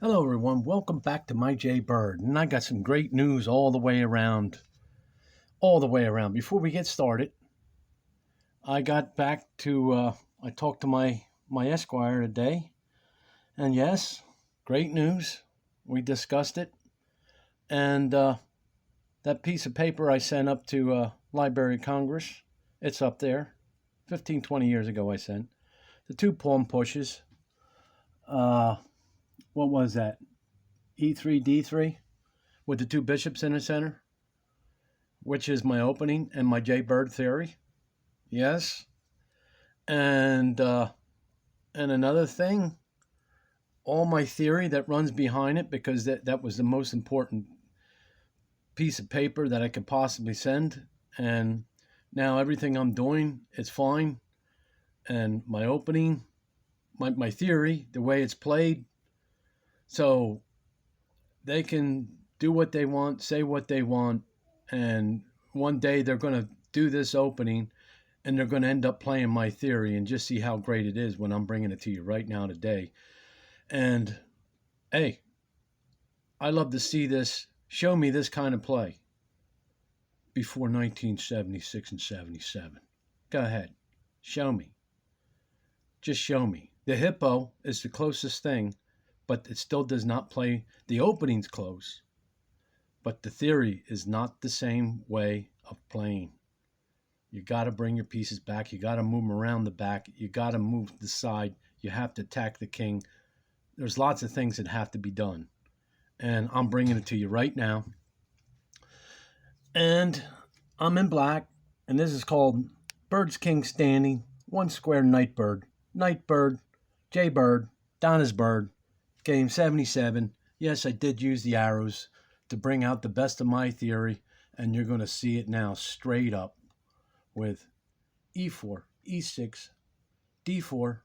Hello, everyone. Welcome back to my jbird, and I got some great news all the way around. All the way around. Before we get started, I got back to. I talked to my esquire today, and yes, great news. We discussed it, and that piece of paper I sent up to Library of Congress, it's up there. 15, 20 years ago, I sent the two palm pushes. Uh, what was that? E3, D3, with the two bishops in the center, which is my opening and my jbird theory. Yes. And another thing, all my theory that runs behind it, because that was the most important piece of paper that I could possibly send. And now everything I'm doing is fine. And my opening, my theory, the way it's played. So they can do what they want, say what they want, and one day they're going to do this opening and they're going to end up playing my theory, and just see how great it is when I'm bringing it to you right now today. And hey, I love to see this. Show me this kind of play before 1976 and 77. Go ahead. Show me. Just show me. The hippo is the closest thing, but it still does not play. The opening's close, but the theory is not the same way of playing. You got to bring your pieces back. You got to move them around the back. You got to move the side. You have to attack the king. There's lots of things that have to be done. And I'm bringing it to you right now. And I'm in black. And this is called Bird's King Standing. One square night bird. Night bird. Jaybird. Donna's bird. Game 77. Yes, I did use the arrows to bring out the best of my theory. And you're going to see it now straight up. With E4, E6, D4,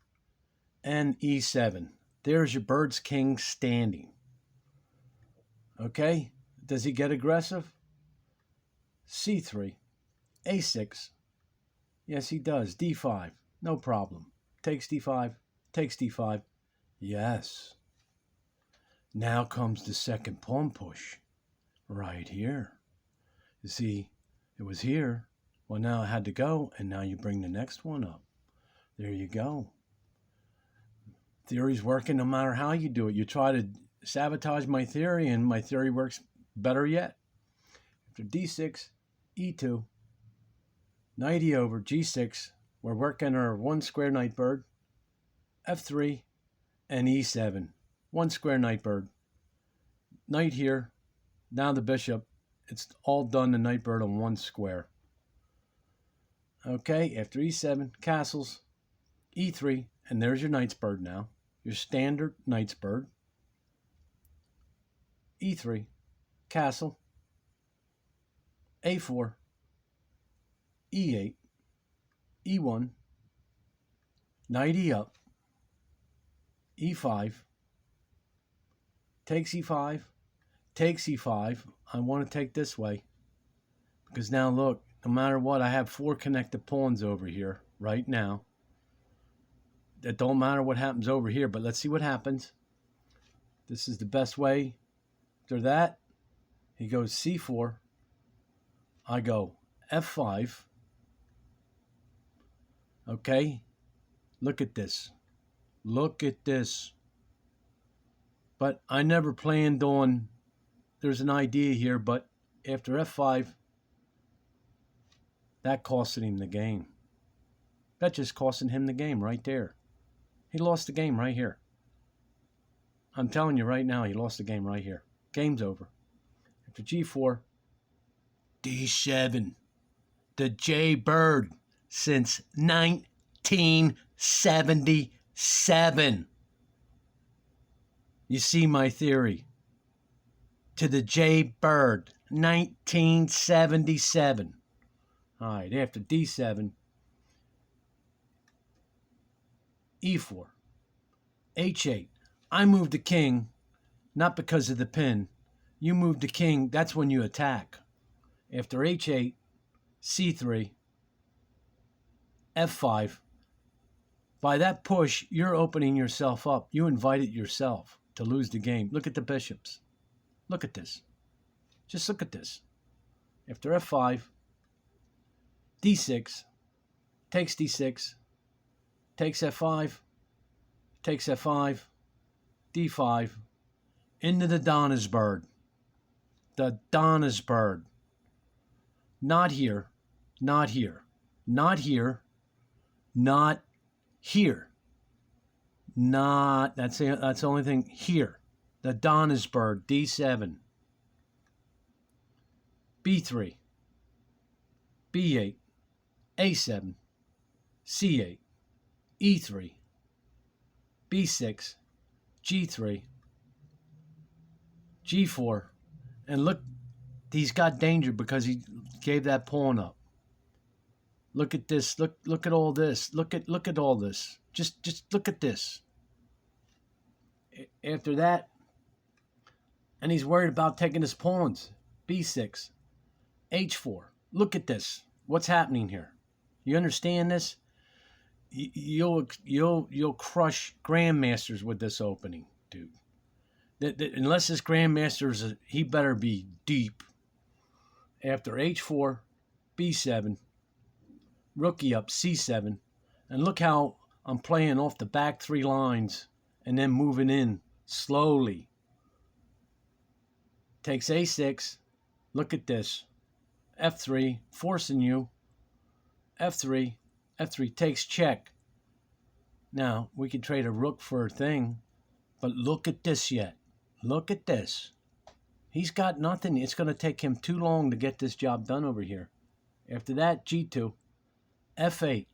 and E7. There's your bird's king standing. Okay? Does he get aggressive? C3, A6. Yes, he does. D5. No problem. Takes D5, takes D5. Yes. Now comes the second pawn push. Right here. You see, it was here. Well, now I had to go, and now you bring the next one up. There you go. Theory's working no matter how you do it. You try to sabotage my theory, and my theory works better yet. After D6, E2, knight E over, G6, we're working our one square night bird, F3, and E7. One square night bird. Knight here, now the bishop. It's all done, the night bird on one square. Okay, after E7, castles, E3, and there's your knight's bird now. Your standard knight's bird. E3, castle, A4, E8, E1, knight E up, E5, takes E5, takes E5. I want to take this way, because now look, no matter what, I have four connected pawns over here right now. It don't matter what happens over here, but let's see what happens. This is the best way. After that, he goes C4. I go F5. Okay, look at this. Look at this. But I never planned on, there's an idea here, but after F5, that costed him the game. That just costed him the game right there. He lost the game right here. I'm telling you right now, he lost the game right here. Game's over. After G4, D7. The J-Bird since 1977. You see my theory. To the J-Bird, 1977. All right, after D7, E4, H8. I moved the king, not because of the pin. You move the king, that's when you attack. After H8, C3, F5. By that push, you're opening yourself up. You invite it yourself. to lose the game. Look at the bishops. Look at this. Just look at this. After f5, d6, takes d6, takes f5, takes f5, d5, into the Donna's bird. The Donna's bird. Not here, not here, not here, not here. Not, that's the only thing here. The Donna's bird, d7, b3, b8, a7, c8, e3, b6, g3, g4, and look, he's got danger because he gave that pawn up. Look at this. Look at all this. Look at all this. Just look at this. After that, and he's worried about taking his pawns. b6, h4. Look at this. What's happening here? You understand this? You'll crush grandmasters with this opening, dude. Unless this grandmaster he better be deep. After h4, b7, rookie up c7, and look how I'm playing off the back 3 lines and then moving in slowly. Takes a6. Look at this. f3, forcing you. f3, f3 takes check. Now, we could trade a rook for a thing, but look at this yet. Look at this. He's got nothing. It's going to take him too long to get this job done over here. After that, g2, f8.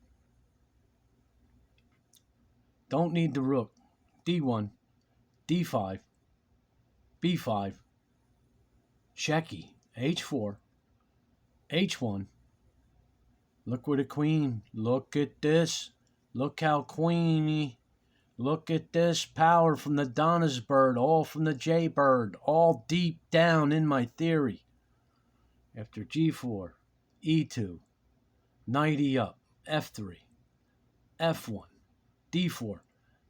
Don't need the rook. d1, d5, b5, checky, h4, h1. Look with the queen. Look at this. Look how queeny. Look at this power from the Donna's bird, all from the jbird, all deep down in my theory. After g4, e2, knight e up, f3, f1, d4.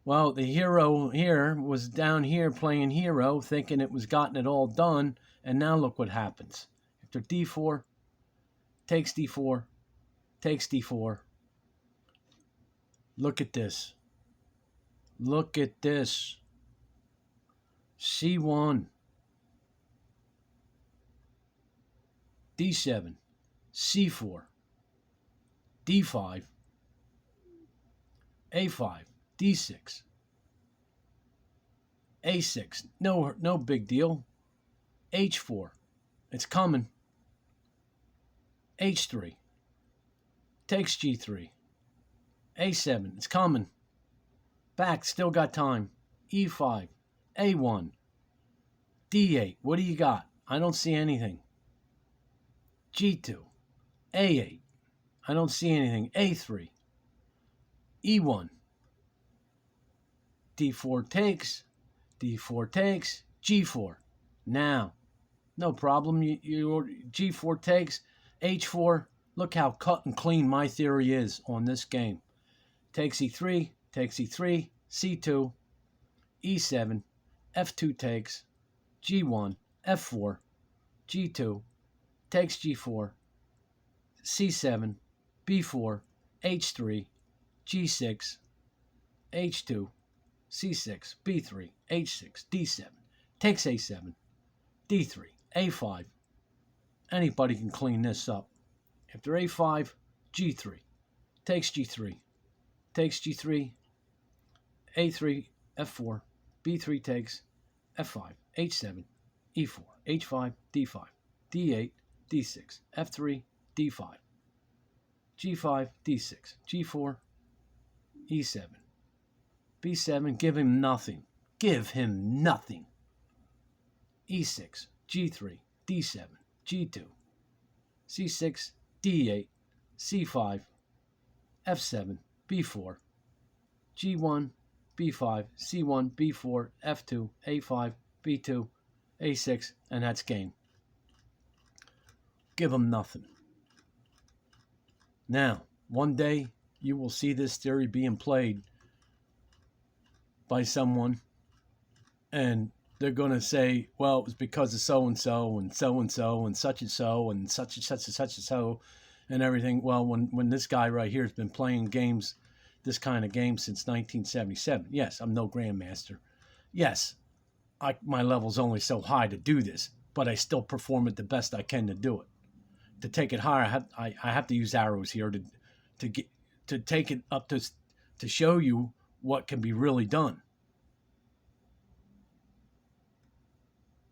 Well, the hero here was down here playing hero, thinking it was gotten it all done, and now look what happens. After d4, takes d4, takes d4. Look at this. Look at this. c1, d7, c4, d5, a5, d6, a6. No big deal. h4. It's coming. h3. Takes g3. a7. It's coming. Back, still got time. e5, a1, d8. What do you got? I don't see anything. g2, a8. I don't see anything. a3, e1, d4 takes, d4 takes, g4. Now, no problem. You g4 takes, h4. Look how cut and clean my theory is on this game. Takes e3, takes e3, c2, e7, f2 takes, g1, f4, g2, takes g4, c7, b4, h3, g6, h2, c6, b3, h6, d7, takes a7, d3, a5. Anybody can clean this up. After a5, g3, takes g3, takes g3, a3, f4, b3 takes, f5, h7, e4, h5, d5, d8, d6, f3, d5, g5, d6, g4, e7, b7, give him nothing. Give him nothing. e6, g3, d7, g2, c6, d8, c5, f7, b4, g1, b5, c1, b4, f2, a5, b2, a6, and that's game. Give him nothing. Now, one day you will see this theory being played by someone And they're going to say, well, it was because of so and so and so and so and such and so and such and such and such and so and everything. Well, when this guy right here has been playing games, this kind of game since 1977, yes, I'm no grandmaster. Yes, my level's only so high to do this, but I still perform it the best I can to do it. To take it higher, I have to use arrows here to get to take it up to show you what can be really done.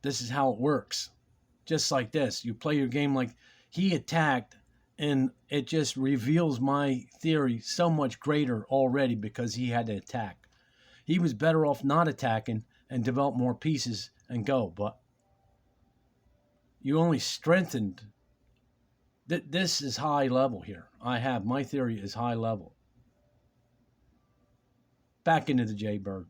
This is how it works. Just like this, you play your game like he attacked, and it just reveals my theory so much greater already because he had to attack. He was better off not attacking and develop more pieces and go, but you only strengthened. This is high level here. My theory is high level. Back into the jaybird.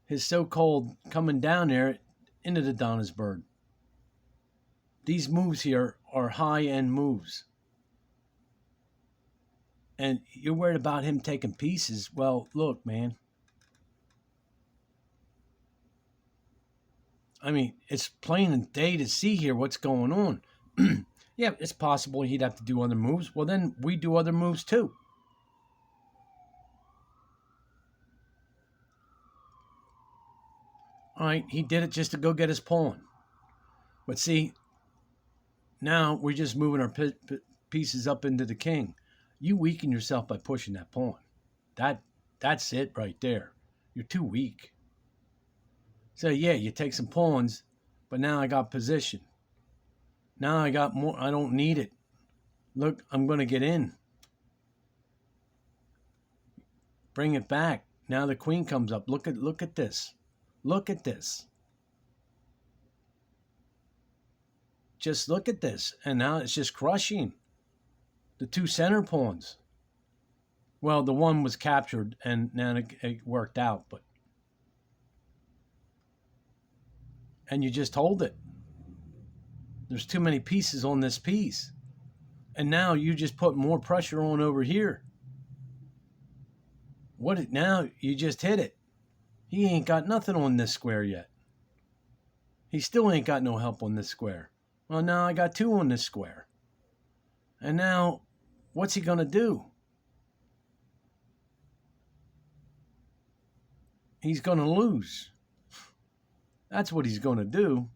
His so-called coming down there into the Donna's bird. These moves here are high-end moves. And you're worried about him taking pieces. Well, look, man. I mean, it's plain and day to see here what's going on. Yeah, it's possible he'd have to do other moves. Well, then we do other moves too. All right, he did it just to go get his pawn. But see, now we're just moving our pieces up into the king. You weaken yourself by pushing that pawn. That's it right there. You're too weak. So yeah, you take some pawns, but now I got position. Now I got more. I don't need it. Look, I'm going to get in. Bring it back. Now the queen comes up. Look at this. Look at this. Just look at this. And now it's just crushing the two center pawns. Well, the one was captured and now it worked out, but and you just hold it. There's too many pieces on this piece. And now you just put more pressure on over here. Now you just hit it. He ain't got nothing on this square yet. He still ain't got no help on this square. Well, now I got two on this square. And now, what's he going to do? He's going to lose. That's what he's going to do.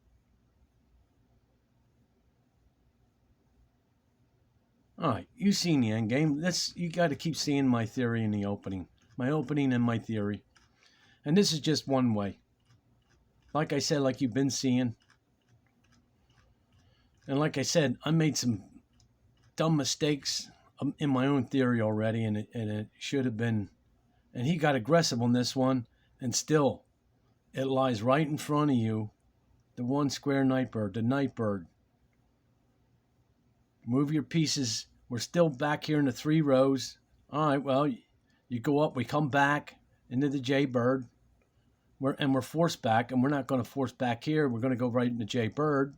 All right, you've seen the end game. You got to keep seeing my theory in the opening. My opening and my theory. And this is just one way. Like I said, like you've been seeing. And like I said, I made some dumb mistakes in my own theory already, and it should have been. And he got aggressive on this one, and still, it lies right in front of you. The one square nightbird, the nightbird. Move your pieces. We're still back here in the 3 rows. All right, well, you go up, we come back into the jaybird. We're forced back, and we're not going to force back here. We're going to go right into jaybird.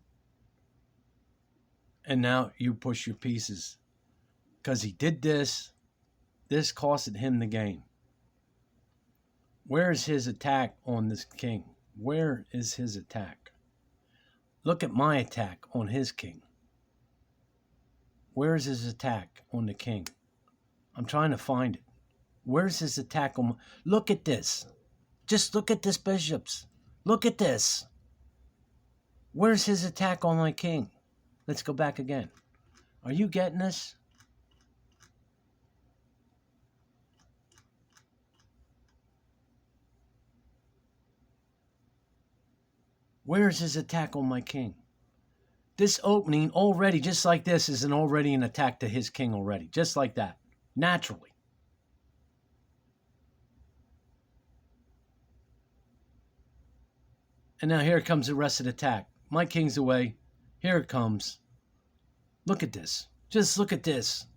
And now you push your pieces. Because he did this. This costed him the game. Where is his attack on this king? Where is his attack? Look at my attack on his king. Where is his attack on the king? I'm trying to find it. Where's his attack on... Look at this. Just look at this, bishops. Look at this. Where's his attack on my king? Let's go back again. Are you getting this? Where's his attack on my king? This opening already, just like this, is already an attack to his king already. Just like that. Naturally. And now here comes the rest of the attack. My king's away. Here it comes. Look at this. Just look at this.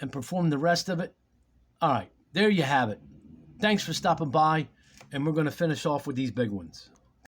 And perform the rest of it. All right. There you have it. Thanks for stopping by. And we're going to finish off with these big ones.